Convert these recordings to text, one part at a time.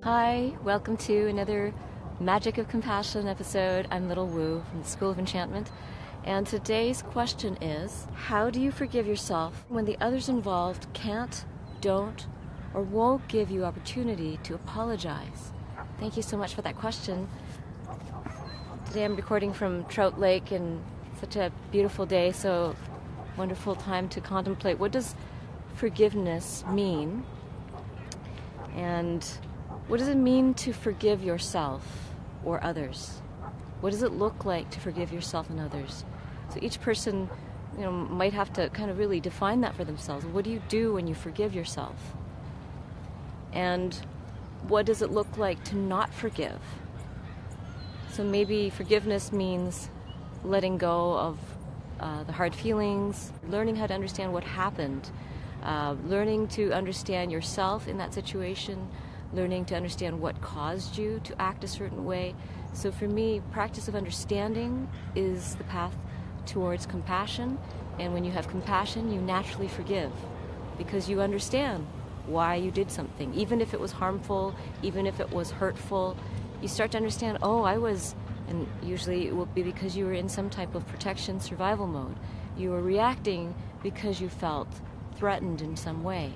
Hi, welcome to another Magic of Compassion episode. I'm Little Wu from the School of Enchantment, and today's question is, how do you forgive yourself when the others involved can't, don't, or won't give you opportunity to apologize? Thank you so much for that question. Today I'm recording from Trout Lake, and such a beautiful day, so wonderful time to contemplate what does forgiveness mean, and what does it mean to forgive yourself or others? What does it look like to forgive yourself and others? So each person, might have to kind of really define that for themselves. What do you do when you forgive yourself? And what does it look like to not forgive? So maybe forgiveness means letting go of the hard feelings, learning how to understand what happened, learning to understand yourself in that situation, learning to understand what caused you to act a certain way. So for me, practice of understanding is the path towards compassion. And when you have compassion, you naturally forgive because you understand why you did something. Even if it was harmful, even if it was hurtful, you start to understand, and usually it will be because you were in some type of protection survival mode. You were reacting because you felt threatened in some way.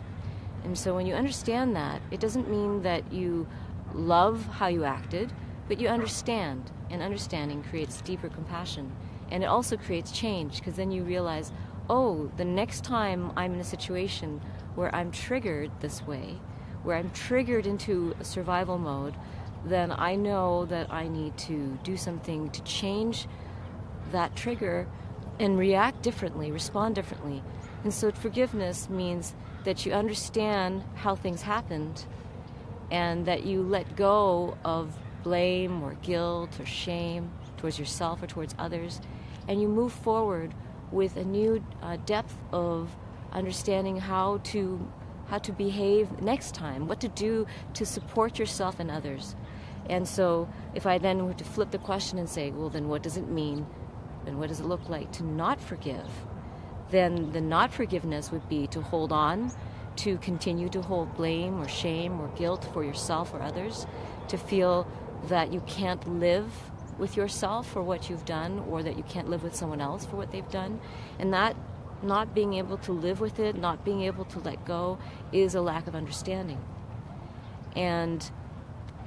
And so when you understand that, it doesn't mean that you love how you acted, but you understand, and understanding creates deeper compassion. And it also creates change, because then you realize, the next time I'm in a situation where I'm triggered this way, where I'm triggered into a survival mode, then I know that I need to do something to change that trigger and react differently, respond differently. And so forgiveness means that you understand how things happened and that you let go of blame or guilt or shame towards yourself or towards others, and you move forward with a new depth of understanding how to behave next time, what to do to support yourself and others. And so if I then were to flip the question and say, well, then what does it mean, and what does it look like to not forgive? Then the not forgiveness would be to hold on, to continue to hold blame or shame or guilt for yourself or others, to feel that you can't live with yourself for what you've done, or that you can't live with someone else for what they've done. And that not being able to live with it, not being able to let go, is a lack of understanding. And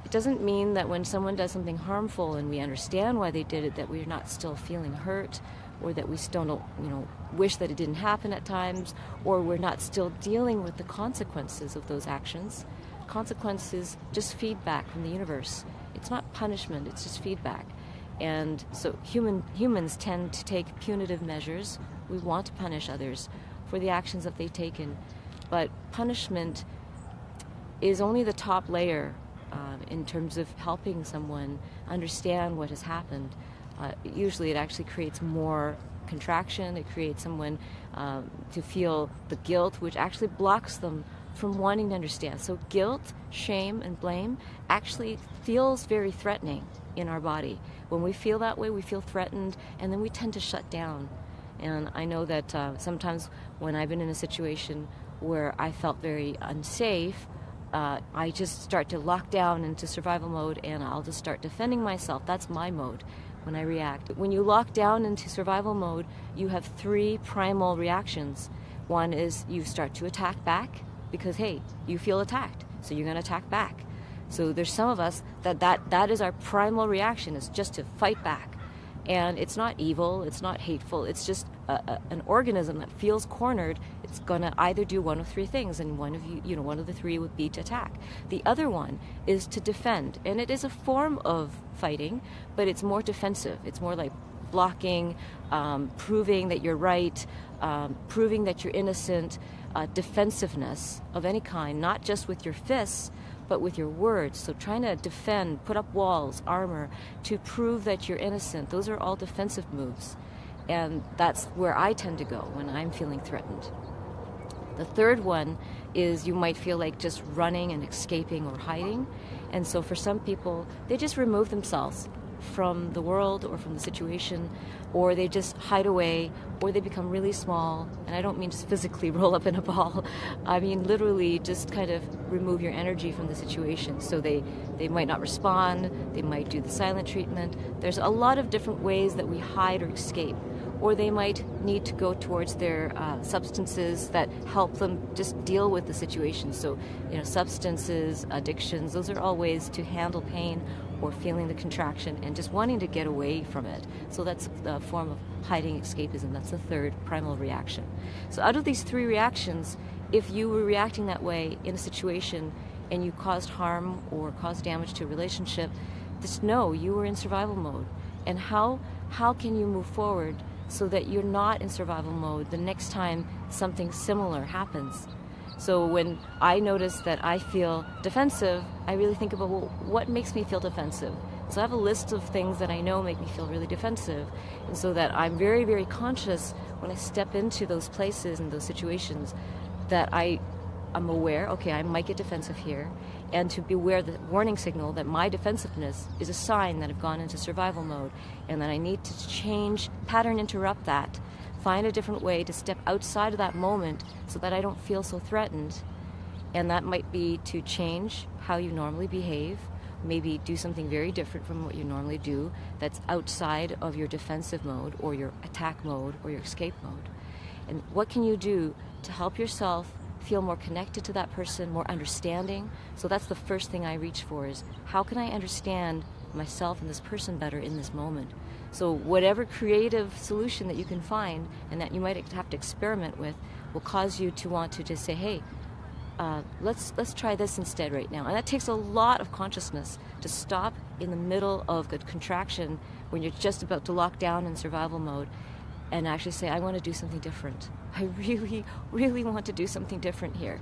it doesn't mean that when someone does something harmful and we understand why they did it, that we're not still feeling hurt, or that we still don't, wish that it didn't happen at times, or we're not still dealing with the consequences of those actions. Consequences, just feedback from the universe. It's not punishment, it's just feedback. And so humans tend to take punitive measures. We want to punish others for the actions that they've taken. But punishment is only the top layer in terms of helping someone understand what has happened. Usually it actually creates more contraction. It creates someone to feel the guilt, which actually blocks them from wanting to understand. So guilt, shame, and blame actually feels very threatening in our body. When we feel that way, we feel threatened, and then we tend to shut down. And I know that sometimes when I've been in a situation where I felt very unsafe, I just start to lock down into survival mode, and I'll just start defending myself. That's my mode when I react. When you lock down into survival mode, you have 3 primal reactions. One is you start to attack back because, hey, you feel attacked, so you're going to attack back. So there's some of us that is our primal reaction, is just to fight back. And it's not evil, it's not hateful, it's just an organism that feels cornered. It's going to either do one of 3 things, and one of the 3 would be to attack. The other one is to defend, and it is a form of fighting, but it's more defensive. It's more like blocking, proving that you're right, proving that you're innocent, defensiveness of any kind, not just with your fists, but with your words. So trying to defend, put up walls, armor, to prove that you're innocent. Those are all defensive moves. And that's where I tend to go when I'm feeling threatened. The third one is you might feel like just running and escaping or hiding. And so for some people, they just remove themselves from the world or from the situation, or they just hide away, or they become really small. And I don't mean just physically roll up in a ball. I mean literally just kind of remove your energy from the situation. So they might not respond, they might do the silent treatment. There's a lot of different ways that we hide or escape. Or they might need to go towards their substances that help them just deal with the situation. So, substances, addictions, those are all ways to handle pain or feeling the contraction and just wanting to get away from it. So that's a form of hiding escapism. That's the third primal reaction. So out of these three reactions, if you were reacting that way in a situation and you caused harm or caused damage to a relationship, just know you were in survival mode. And how can you move forward so that you're not in survival mode the next time something similar happens? So when I notice that I feel defensive, I really think about, well, what makes me feel defensive? So I have a list of things that I know make me feel really defensive. And so that I'm very, very conscious when I step into those places and those situations that I'm aware, okay, I might get defensive here, and to be aware of the warning signal that my defensiveness is a sign that I've gone into survival mode and that I need to change, pattern interrupt that, find a different way to step outside of that moment so that I don't feel so threatened. And that might be to change how you normally behave, maybe do something very different from what you normally do that's outside of your defensive mode or your attack mode or your escape mode. And what can you do to help yourself feel more connected to that person, more understanding? So that's the first thing I reach for, is how can I understand myself and this person better in this moment? So whatever creative solution that you can find and that you might have to experiment with will cause you to want to just say, hey, let's try this instead right now. And that takes a lot of consciousness to stop in the middle of a contraction when you're just about to lock down in survival mode and actually say, I want to do something different. I really, really want to do something different here.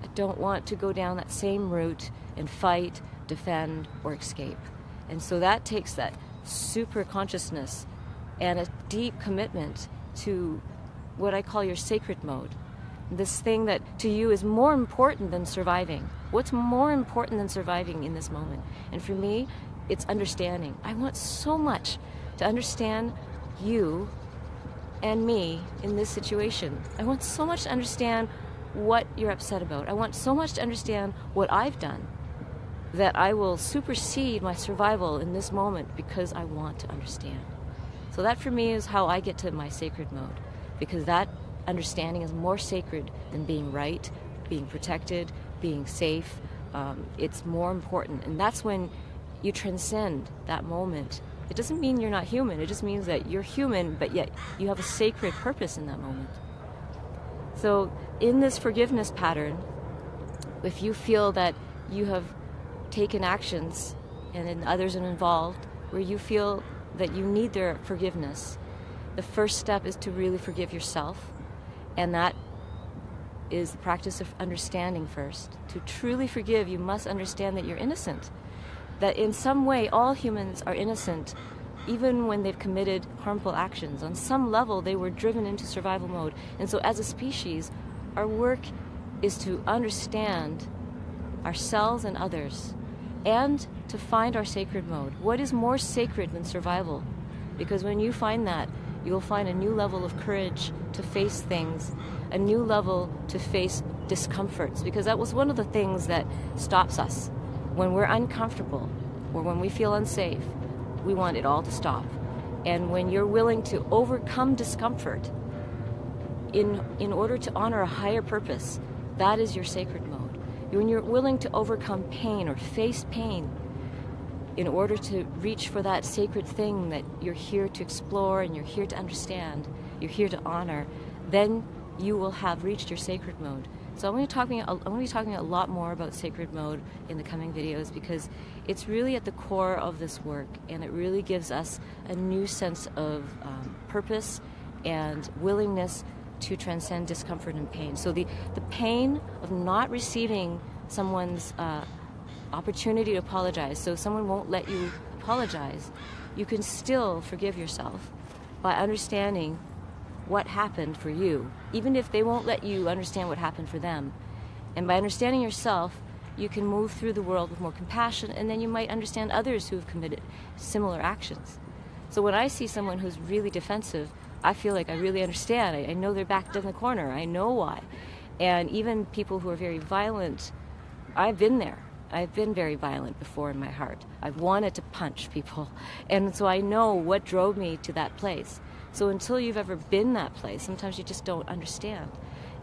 I don't want to go down that same route and fight, defend, or escape. And so that takes that super consciousness and a deep commitment to what I call your sacred mode. This thing that to you is more important than surviving. What's more important than surviving in this moment? And for me, it's understanding. I want so much to understand you and me in this situation. I want so much to understand what you're upset about. I want so much to understand what I've done that I will supersede my survival in this moment because I want to understand. So that for me is how I get to my sacred mode, because that understanding is more sacred than being right, being protected, being safe. It's more important. And that's when you transcend that moment. It doesn't mean you're not human. It just means that you're human, but yet you have a sacred purpose in that moment. So in this forgiveness pattern, if you feel that you have taken actions and then others are involved where you feel that you need their forgiveness, the first step is to really forgive yourself. And that is the practice of understanding first. To truly forgive, you must understand that you're innocent. That in some way, all humans are innocent, even when they've committed harmful actions. On some level, they were driven into survival mode. And so as a species, our work is to understand ourselves and others, and to find our sacred mode. What is more sacred than survival? Because when you find that, you'll find a new level of courage to face things, a new level to face discomforts, because that was one of the things that stops us. When we're uncomfortable or when we feel unsafe, we want it all to stop. And when you're willing to overcome discomfort in order to honor a higher purpose, that is your sacred mode. When you're willing to overcome pain or face pain in order to reach for that sacred thing that you're here to explore and you're here to understand, you're here to honor, then you will have reached your sacred mode. So I'm going to be talking a lot more about sacred mode in the coming videos, because it's really at the core of this work, and it really gives us a new sense of purpose and willingness to transcend discomfort and pain. So the pain of not receiving someone's opportunity to apologize, so someone won't let you apologize, you can still forgive yourself by understanding what happened for you, even if they won't let you understand what happened for them. And by understanding yourself, you can move through the world with more compassion, and then you might understand others who have committed similar actions. So when I see someone who's really defensive, I feel like I really understand. I know they're backed in the corner. I know why. And even people who are very violent, I've been there. I've been very violent before in my heart. I've wanted to punch people. And so I know what drove me to that place. So until you've ever been that place, sometimes you just don't understand.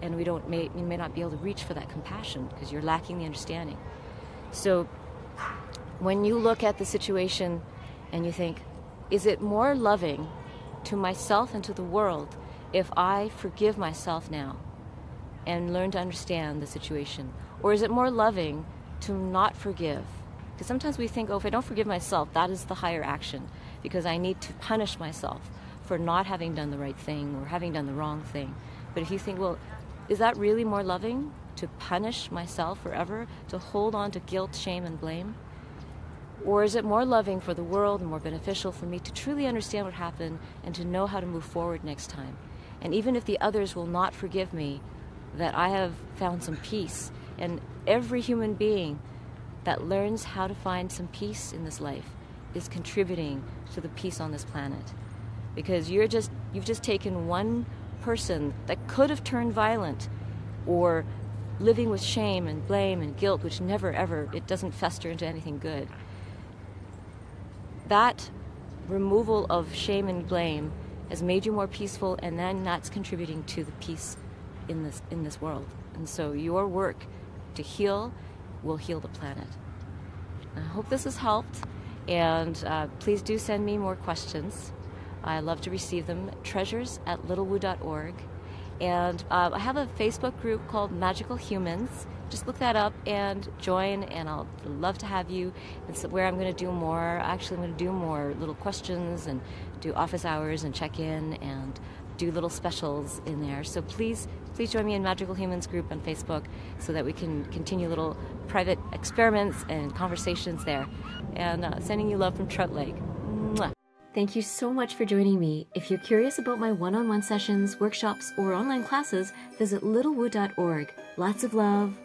And you may not be able to reach for that compassion because you're lacking the understanding. So when you look at the situation and you think, is it more loving to myself and to the world if I forgive myself now and learn to understand the situation? Or is it more loving to not forgive? Because sometimes we think, oh, if I don't forgive myself, that is the higher action, because I need to punish myself for not having done the right thing or having done the wrong thing. But if you think, well, is that really more loving, to punish myself forever, to hold on to guilt, shame, and blame? Or is it more loving for the world and more beneficial for me to truly understand what happened and to know how to move forward next time? And even if the others will not forgive me, that I have found some peace. And every human being that learns how to find some peace in this life is contributing to the peace on this planet. Because you've just taken one person that could have turned violent or living with shame and blame and guilt, which never ever, it doesn't fester into anything good. That removal of shame and blame has made you more peaceful, and then that's contributing to the peace in this world. And so your work to heal will heal the planet. I hope this has helped, and please do send me more questions. I love to receive them. treasures@littlewoo.org. And I have a Facebook group called Magical Humans. Just look that up and join, and I'll love to have you. It's where I'm going to do more. Actually, I'm going to do more little questions and do office hours and check in and do little specials in there. So please join me in Magical Humans group on Facebook so that we can continue little private experiments and conversations there. And sending you love from Trout Lake. Mwah. Thank you so much for joining me. If you're curious about my one-on-one sessions, workshops, or online classes, visit littlewoo.org. Lots of love.